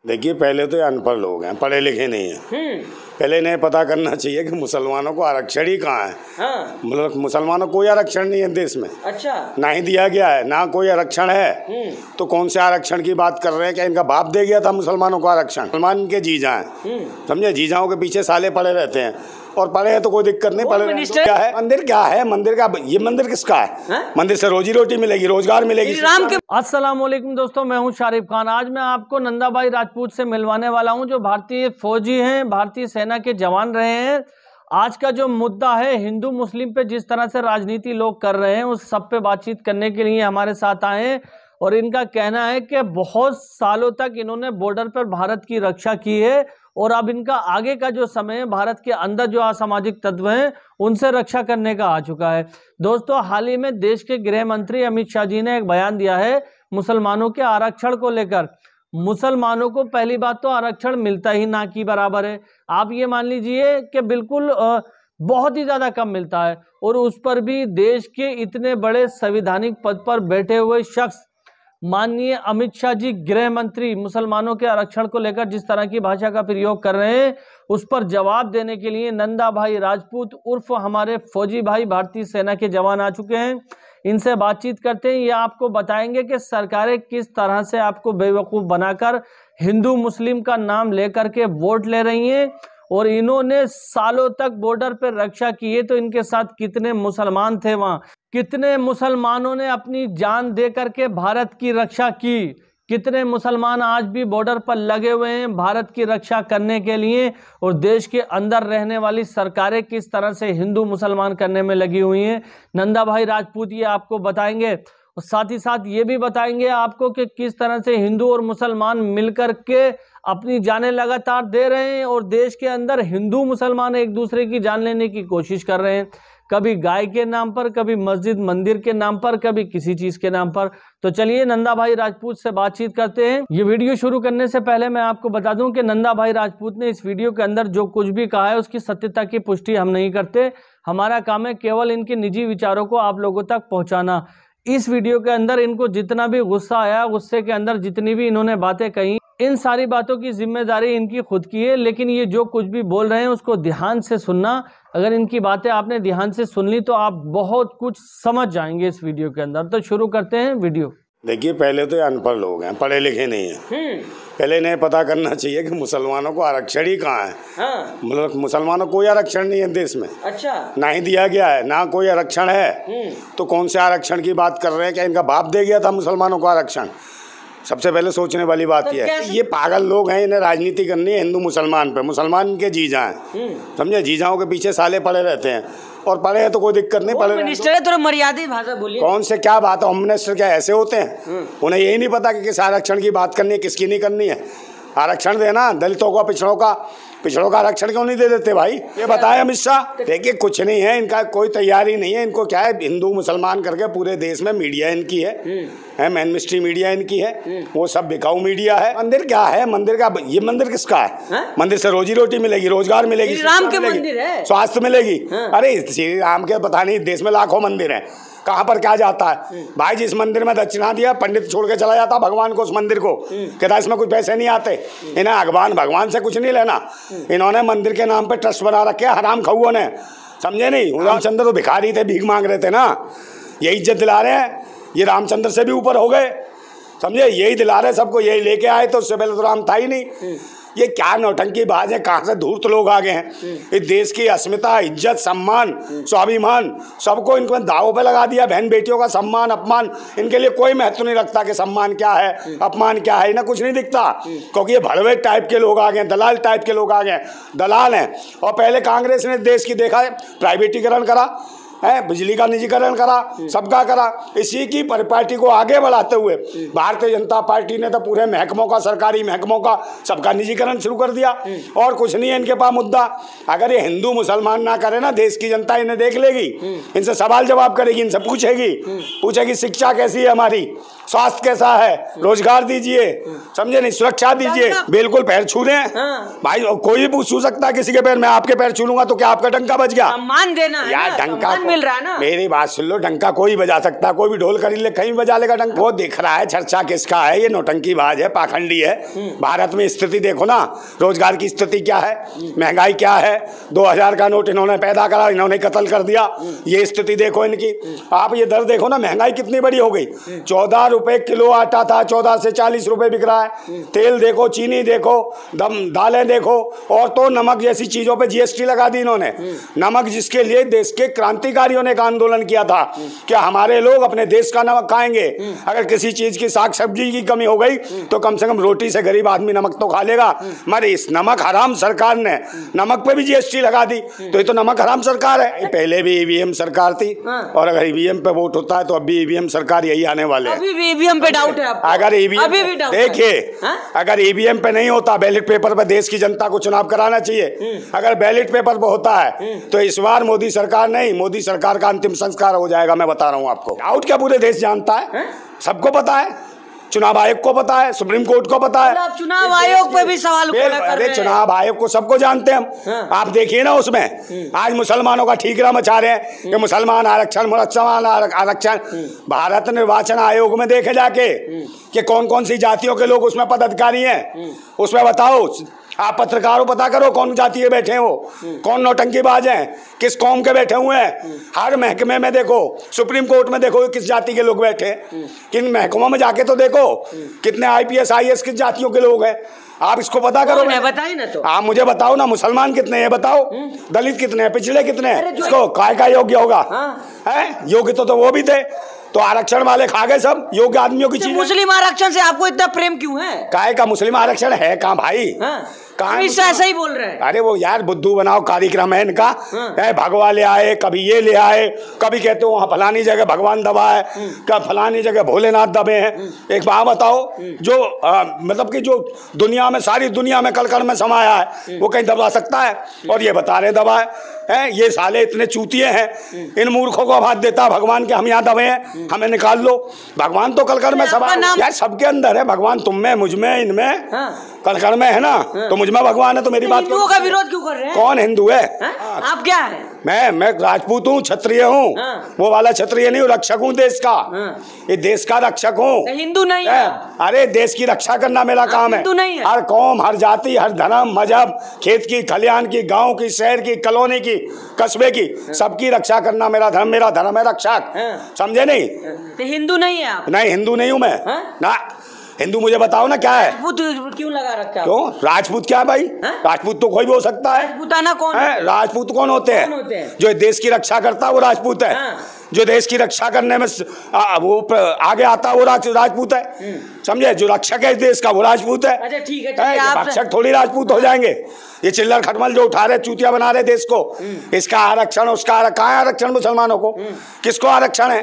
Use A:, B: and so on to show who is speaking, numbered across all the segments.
A: देखिए, पहले तो ये अनपढ़ लोग हैं, पढ़े लिखे नहीं हैं। पहले इन्हें पता करना चाहिए कि मुसलमानों को आरक्षण ही कहाँ है।
B: हाँ।
A: मतलब मुसलमानों को कोई आरक्षण नहीं है देश में।
B: अच्छा।
A: ना ही दिया गया है, ना कोई आरक्षण है। तो कौन से आरक्षण की बात कर रहे हैं? क्या इनका बाप दे गया था मुसलमानों को आरक्षण? मुसलमान के जीजा हैं, समझे? जीजाओं के पीछे साले पड़े रहते हैं, और पढ़े हैं तो कोई दिक्कत नहीं। पढ़े तो क्या है? मंदिर क्या है? मंदिर का ये मंदिर किसका है? मंदिर से रोजी रोटी मिलेगी, रोजगार मिलेगी।
B: अस्सलाम वालेकुम दोस्तों, मैं हूं शारिफ खान। आज मैं आपको नंदा भाई राजपूत से मिलवाने वाला हूं, जो भारतीय फौजी हैं, भारतीय सेना के जवान रहे हैं। आज का जो मुद्दा है हिंदू मुस्लिम पे जिस तरह से राजनीति लोग कर रहे हैं, उस सब पे बातचीत करने के लिए हमारे साथ आए हैं। और इनका कहना है कि बहुत सालों तक इन्होंने बॉर्डर पर भारत की रक्षा की है, और अब इनका आगे का जो समय है, भारत के अंदर जो असामाजिक तत्व हैं उनसे रक्षा करने का आ चुका है। दोस्तों, हाल ही में देश के गृह मंत्री अमित शाह जी ने एक बयान दिया है मुसलमानों के आरक्षण को लेकर। मुसलमानों को पहली बात तो आरक्षण मिलता ही ना की बराबर है। आप ये मान लीजिए कि बिल्कुल बहुत ही ज़्यादा कम मिलता है, और उस पर भी देश के इतने बड़े संवैधानिक पद पर बैठे हुए शख्स माननीय अमित शाह जी गृह मंत्री मुसलमानों के आरक्षण को लेकर जिस तरह की भाषा का प्रयोग कर रहे हैं, उस पर जवाब देने के लिए नंदा भाई राजपूत उर्फ हमारे फौजी भाई भारतीय सेना के जवान आ चुके हैं। इनसे बातचीत करते हैं। ये आपको बताएंगे कि सरकारें किस तरह से आपको बेवकूफ़ बनाकर हिंदू मुस्लिम का नाम लेकर के वोट ले रही हैं, और इन्होंने सालों तक बॉर्डर पर रक्षा की है। तो इनके साथ कितने मुसलमान थे, वहाँ कितने मुसलमानों ने अपनी जान दे करके भारत की रक्षा की, कितने मुसलमान आज भी बॉर्डर पर लगे हुए हैं भारत की रक्षा करने के लिए, और देश के अंदर रहने वाली सरकारें किस तरह से हिंदू मुसलमान करने में लगी हुई हैं। नंदा भाई राजपूत ये आपको बताएंगे, और साथ ही साथ ये भी बताएंगे आपको कि किस तरह से हिंदू और मुसलमान मिलकर के अपनी जानें लगातार दे रहे हैं, और देश के अंदर हिंदू मुसलमान एक दूसरे की जान लेने की कोशिश कर रहे हैं, कभी गाय के नाम पर, कभी मस्जिद मंदिर के नाम पर, कभी किसी चीज के नाम पर। तो चलिए नंदा भाई राजपूत से बातचीत करते हैं। ये वीडियो शुरू करने से पहले मैं आपको बता दूं कि नंदा भाई राजपूत ने इस वीडियो के अंदर जो कुछ भी कहा है उसकी सत्यता की पुष्टि हम नहीं करते। हमारा काम है केवल इनके निजी विचारों को आप लोगों तक पहुंचाना। इस वीडियो के अंदर इनको जितना भी गुस्सा आया, गुस्से के अंदर जितनी भी इन्होंने बातें कही, इन सारी बातों की जिम्मेदारी इनकी खुद की है। लेकिन ये जो कुछ भी बोल रहे हैं उसको ध्यान से सुनना। अगर इनकी बातें आपने ध्यान से सुन ली तो आप बहुत कुछ समझ जाएंगे इस वीडियो के अंदर। तो शुरू करते हैं वीडियो।
A: देखिए, पहले तो ये अनपढ़ लोग हैं, पढ़े लिखे नहीं हैं। पहले इन्हें पता करना चाहिए कि मुसलमानों को आरक्षण ही कहाँ है।
B: हाँ।
A: मतलब मुसलमानों को कोई आरक्षण नहीं है देश में।
B: अच्छा। ना
A: ही दिया गया है, ना कोई आरक्षण है। तो कौन से आरक्षण की बात कर रहे हैं? क्या इनका बाप दे गया था मुसलमानों को आरक्षण? सबसे पहले सोचने वाली बात यह है, ये पागल लोग हैं, इन्हें राजनीति करनी है हिंदू मुसलमान पे। मुसलमान के जीजा हैं, समझे? जीजाओं के पीछे साले पड़े रहते हैं, और पढ़े हैं तो कोई दिक्कत नहीं। पढ़े
B: मिनिस्टर है, थोड़ा मर्यादित भाषा बोलिए।
A: कौन से क्या बात है? होम मिनिस्टर क्या ऐसे होते हैं? उन्हें यही नहीं पता कि किस आरक्षण की बात करनी है, किसकी नहीं करनी है। आरक्षण देना दलितों का, पिछड़ों का आरक्षण क्यों नहीं दे देते भाई? ये बताए अमित शाह। देखिए, कुछ नहीं है, इनका कोई तैयारी नहीं है। इनको क्या है, हिंदू मुसलमान करके पूरे देश में मीडिया इनकी है मेन मिस्ट्री मीडिया इनकी है, वो सब बिकाऊ मीडिया है। मंदिर क्या है? मंदिर का ये मंदिर किसका है? मंदिर से रोजी रोटी मिलेगी, रोजगार मिलेगी,
B: राम के मंदिर है,
A: स्वास्थ्य मिलेगी। अरे श्री राम के पता नहीं, देश में लाखों मंदिर है, कहाँ पर क्या जाता है भाई? जिस मंदिर में दक्षिणा दिया, पंडित छोड़ के चला जाता भगवान को, उस मंदिर को कहता इसमें कुछ पैसे नहीं आते। इन्हें भगवान से कुछ नहीं लेना। इन्होंने मंदिर के नाम पे ट्रस्ट बना रखे हराम खाऊओं ने, समझे नहीं? रामचंद्र तो भिखारी थे, भीख मांग रहे थे ना, ये इज्जत दिला रहे हैं। ये रामचंद्र से भी ऊपर हो गए, समझे? यही दिला रहे सबको, यही लेके आए। तो उससे पहले तो राम था ही नहीं। ये क्या नौटंकी बाज है? कहाँ से धूर्त लोग आ गए हैं? इस देश की अस्मिता, इज्जत, सम्मान, स्वाभिमान सबको इनको दावों पे लगा दिया। बहन बेटियों का सम्मान, अपमान इनके लिए कोई महत्व नहीं रखता कि सम्मान क्या है, अपमान क्या है, इन्हें कुछ नहीं दिखता। क्योंकि ये भड़वे टाइप के लोग आ गए, दलाल टाइप के लोग आ गए, दलाल हैं। और पहले कांग्रेस ने देश की देखा है, प्राइवेटीकरण करा है, बिजली का निजीकरण करा, सबका करा। इसी की परिपाटी को आगे बढ़ाते हुए भारतीय जनता पार्टी ने तो पूरे महकमों का, सरकारी महकमों का सबका निजीकरण शुरू कर दिया। और कुछ नहीं है इनके पास मुद्दा। अगर ये हिंदू मुसलमान ना करे ना, देश की जनता इन्हें देख लेगी, इनसे सवाल जवाब करेगी, इनसे पूछेगी शिक्षा कैसी है हमारी, स्वास्थ्य कैसा है, रोजगार दीजिए, समझे नहीं, सुरक्षा दीजिए। बिल्कुल पैर छू रहे हैं भाई, कोई भी छू सकता है किसी के पैर। मैं आपके पैर छू लूंगा तो क्या आपका डंका बज गया?
B: सम्मान देना
A: यार, डंका
C: मिल रहा है ना।
A: मेरी बात सुन लो, डंका कोई बजा सकता, कोई भी ढोल खरीद ले कहीं भी बजा लेगा डंका। वो दिख रहा है चर्चा किसका है, ये नौटंकीबाज है, पाखंडी है। भारत में स्थिति देखो ना, रोजगार की स्थिति क्या है, महंगाई क्या है, 2000 का नोट इन्होंने पैदा करा, इन्होंने कत्ल कर दिया, ये स्थिति देखो इनकी। आप ये दर देखो ना, महंगाई कितनी बड़ी हो गई। 14 रुपए किलो आटा था, 14 से 40 रुपए बिक रहा है। तेल देखो, चीनी देखो, दालें देखो, और तो नमक जैसी चीजों पे जीएसटी लगा दी इन्होंने। नमक जिसके लिए देश के क्रांतिकारियों ने एक आंदोलन किया था कि हमारे लोग अपने देश का नमक खाएंगे। अगर किसी चीज की साग सब्जी की कमी हो गई तो कम से कम रोटी से गरीब आदमी नमक तो खा लेगा। मगर इस नमक हराम सरकार ने नमक पे भी जीएसटी लगा दी, तो ये तो नमक हराम सरकार है। पहले भी ईवीएम सरकार थी, और अगर ईवीएम पे वोट होता है तो अब भी ईवीएम सरकार यही आने वाले हैं।
C: अभी भी ईवीएम पे डाउट है आपको?
A: अगर ईवीएम देखिए, अगर ईवीएम पे नहीं होता, बैलेट पेपर पे देश की जनता को चुनाव कराना चाहिए। अगर बैलेट पेपर पे होता है तो इस बार मोदी सरकार नहीं, मोदी सरकार का अंतिम संस्कार हो जाएगा। मैं बता रहा हूँ आपको। डाउट क्या पूरे देश जानता है, सबको पता है, चुनाव आयोग को पता है, सुप्रीम कोर्ट को पता है।
C: आप चुनाव आयोग पे भी सवाल खड़ा कर रहे हैं।
A: चुनाव आयोग को सबको जानते हैं हम। आप देखिए ना, उसमें आज मुसलमानों का ठीकरा मचा रहे हैं कि मुसलमान आरक्षण, मुसलमान आरक्षण। भारत निर्वाचन आयोग में देखे जाके कि कौन कौन सी जातियों के लोग उसमें पदाधिकारी हैं, उसमें बताओ। आप पत्रकारों पता करो कौन जाति के बैठे हैं, वो कौन नौटंकीबाज हैं, किस कौम के बैठे हुए हैं। हर महकमे में देखो, सुप्रीम कोर्ट में देखो किस जाति के लोग बैठे हैं, किन महकमों में जाके तो देखो कितने आईपीएस आईएएस किस जातियों के लोग हैं। आप इसको पता करो।
C: बताइए ना, तो
A: आप मुझे बताओ ना, मुसलमान कितने हैं बताओ, दलित कितने हैं, पिछड़े कितने हैं, इसको काय का योग्य होगा है? योग्य तो वो भी थे, तो आरक्षण वाले खा गए सब योग्य आदमियों की चीज।
C: मुस्लिम आरक्षण से आपको इतना प्रेम क्यों है?
A: काय का मुस्लिम आरक्षण है कहाँ भाई?
C: हमेशा ऐसा ही बोल रहे हैं।
A: अरे वो यार बुद्धू बनाओ कार्यक्रम है इनका। भगवा ले आए, कभी ये ले आए, कभी कहते हो वहाँ फलानी जगह भगवान दबा है, कब फलानी जगह भोलेनाथ दबे हैं। एक बात बताओ, जो मतलब कि जो दुनिया में, सारी दुनिया में कलकल में समाया है, वो कहीं दबा सकता है? और ये बता रहे दबा है। ये साले इतने चूतिए हैं, इन मूर्खों को आवाज देता भगवान के हम यहाँ दबे हैं, हमें निकाल लो। भगवान तो कलकल में समाया यार, सबके अंदर है भगवान, तुम में, मुझ में, इनमें, कलकल में है ना, तो मुझ में भगवान है। तो मेरी बात,
C: हिंदुओं का विरोध क्यों कर रहे हैं?
A: कौन हिंदू है?
C: आप क्या है?
A: मैं राजपूत हूँ, क्षत्रिय हूँ। वो वाला क्षत्रिय नहीं हूँ, रक्षक हूँ देश का। ये देश का रक्षक हूँ,
C: हिंदू नहीं है।
A: अरे देश की रक्षा करना मेरा काम है। हर कौम, हर जाति, हर धर्म, मजहब, खेत की, खलिहान की, गांव की, शहर की, कॉलोनी की, कस्बे की, सबकी रक्षा करना मेरा धर्म है रक्षक। समझे नहीं?
C: तो हिंदू नहीं है आप?
A: नहीं, हिंदू नहीं हूँ मैं ना। हिंदू मुझे बताओ ना क्या है?
C: राजपूत क्यों लगा रखा है?
A: क्यों राजपूत? क्या भाई? राजपूत तो कोई भी हो सकता है।
C: राजपूताना कौन
A: है? राजपूत कौन होते हैं? जो देश की रक्षा करता है वो राजपूत है। जो देश की रक्षा करने में वो आगे आता है वो राजपूत है। समझे? जो रक्षक है देश का वो राजपूत है।
C: अच्छा ठीक है,
A: रक्षक थोड़ी राजपूत हो जाएंगे। ये चिल्लर खटमल जो उठा रहे, चूतिया बना रहे देश को, इसका आरक्षण, उसका कहाँ आरक्षण मुसलमानों को? किसको आरक्षण है?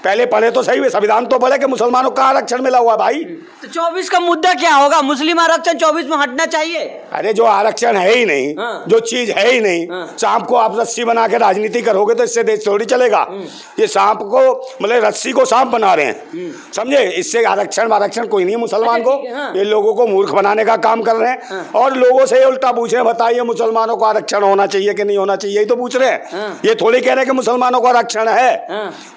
A: पहले पढ़े तो सही, संविधान तो पढ़े कि मुसलमानों का आरक्षण मिला हुआ भाई।
C: तो 24 का मुद्दा क्या होगा? मुस्लिम आरक्षण 24 में हटना चाहिए।
A: अरे जो आरक्षण है ही नहीं, जो चीज है ही नहीं, सांप को आप रस्सी बना के राजनीति करोगे तो इससे देश थोड़ी चलेगा। ये सांप को, मतलब रस्सी को सांप बना रहे हैं, समझे? इससे आरक्षण कोई नहीं मुसलमान को, ये लोगों को मूर्ख बनाने का काम कर रहे हैं। और लोगों से उल्टा पूछ रहे हैं, बताइए मुसलमानों को आरक्षण होना चाहिए कि नहीं होना चाहिए, यही तो पूछ रहे हैं। ये थोड़ी कह रहे हैं कि मुसलमानों को आरक्षण है,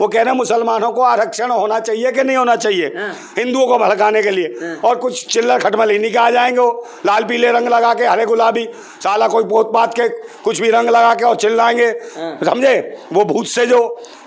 A: वो कह रहे हैं मुसलमानों को आरक्षण होना चाहिए कि नहीं होना चाहिए, हिंदुओं को भड़काने के लिए। और कुछ चिल्लर खटमल इन्हीं के आ जाएंगे, वो लाल पीले रंग लगा के, हरे गुलाबी, साला कोई पोत पात के कुछ भी रंग लगा के और चिल्लाएंगे, समझे? वो भूत से जो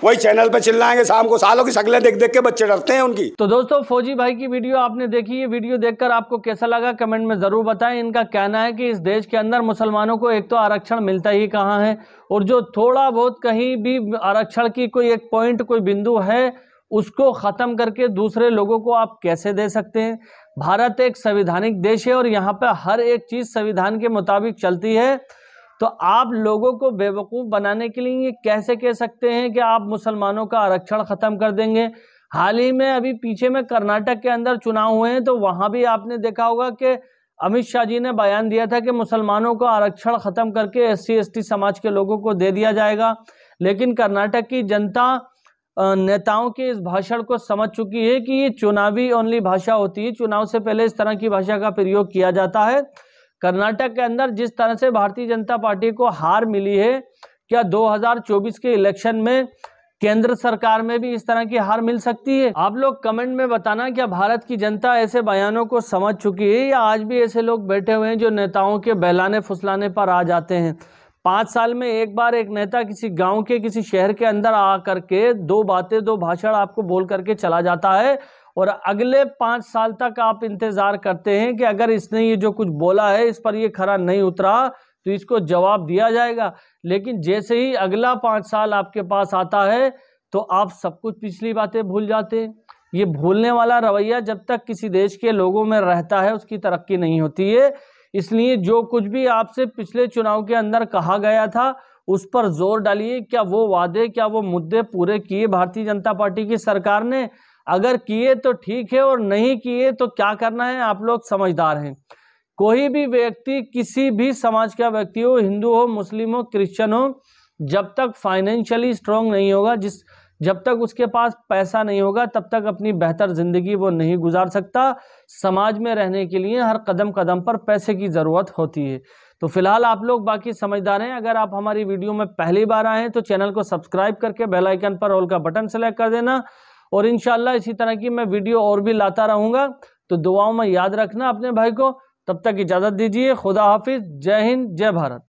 A: वही चैनल पे चिल्लाएंगे शाम को, सालों की शक्लें देख देख के बच्चे डरते हैं उनकी।
B: तो दोस्तों, फौजी भाई की वीडियो आपने देखी। ये वीडियो देखकर आपको कैसा लगा कमेंट में जरूर बताएं। इनका कहना है कि इस देश के अंदर मुसलमानों को एक तो आरक्षण मिलता ही कहाँ है, और जो थोड़ा बहुत कहीं भी आरक्षण की कोई एक पॉइंट, कोई बिंदु है, उसको ख़त्म करके दूसरे लोगों को आप कैसे दे सकते हैं? भारत एक संवैधानिक देश है और यहाँ पर हर एक चीज़ संविधान के मुताबिक चलती है। तो आप लोगों को बेवकूफ़ बनाने के लिए कैसे कह सकते हैं कि आप मुसलमानों का आरक्षण ख़त्म कर देंगे? हाल ही में अभी पीछे में कर्नाटक के अंदर चुनाव हुए हैं, तो वहाँ भी आपने देखा होगा कि अमित शाह जी ने बयान दिया था कि मुसलमानों को आरक्षण ख़त्म करके SC ST समाज के लोगों को दे दिया जाएगा। लेकिन कर्नाटक की जनता नेताओं के इस भाषण को समझ चुकी है कि ये चुनावी ओनली भाषा होती है, चुनाव से पहले इस तरह की भाषा का प्रयोग किया जाता है। कर्नाटक के अंदर जिस तरह से भारतीय जनता पार्टी को हार मिली है क्या 2024 के इलेक्शन में केंद्र सरकार में भी इस तरह की हार मिल सकती है? आप लोग कमेंट में बताना, क्या भारत की जनता ऐसे बयानों को समझ चुकी है या आज भी ऐसे लोग बैठे हुए हैं जो नेताओं के बहलाने फुसलाने पर आ जाते हैं? 5 साल में एक बार एक नेता किसी गांव के किसी शहर के अंदर आ करके 2 बातें 2 भाषण आपको बोल करके चला जाता है और अगले 5 साल तक आप इंतजार करते हैं कि अगर इसने ये जो कुछ बोला है इस पर ये खरा नहीं उतरा तो इसको जवाब दिया जाएगा। लेकिन जैसे ही अगला 5 साल आपके पास आता है तो आप सब कुछ पिछली बातें भूल जाते हैं। ये भूलने वाला रवैया जब तक किसी देश के लोगों में रहता है उसकी तरक्की नहीं होती है। इसलिए जो कुछ भी आपसे पिछले चुनाव के अंदर कहा गया था उस पर जोर डालिए। क्या वो वादे, क्या वो मुद्दे पूरे किए भारतीय जनता पार्टी की सरकार ने? अगर किए तो ठीक है और नहीं किए तो क्या करना है, आप लोग समझदार हैं। कोई भी व्यक्ति, किसी भी समाज का व्यक्ति हो, हिंदू हो, मुस्लिम हो, क्रिश्चियन हो, जब तक फाइनेंशियली स्ट्रांग नहीं होगा, जब तक उसके पास पैसा नहीं होगा तब तक अपनी बेहतर जिंदगी वो नहीं गुजार सकता। समाज में रहने के लिए हर कदम कदम पर पैसे की ज़रूरत होती है। तो फिलहाल आप लोग बाकी समझदार हैं। अगर आप हमारी वीडियो में पहली बार आए हैं तो चैनल को सब्सक्राइब करके बेल आइकन पर ऑल का बटन सेलेक्ट कर देना और इंशाल्लाह इसी तरह की मैं वीडियो और भी लाता रहूँगा। तो दुआओं में याद रखना अपने भाई को। तब तक इजाज़त दीजिए। खुदा हाफिज़। जय हिंद, जय भारत।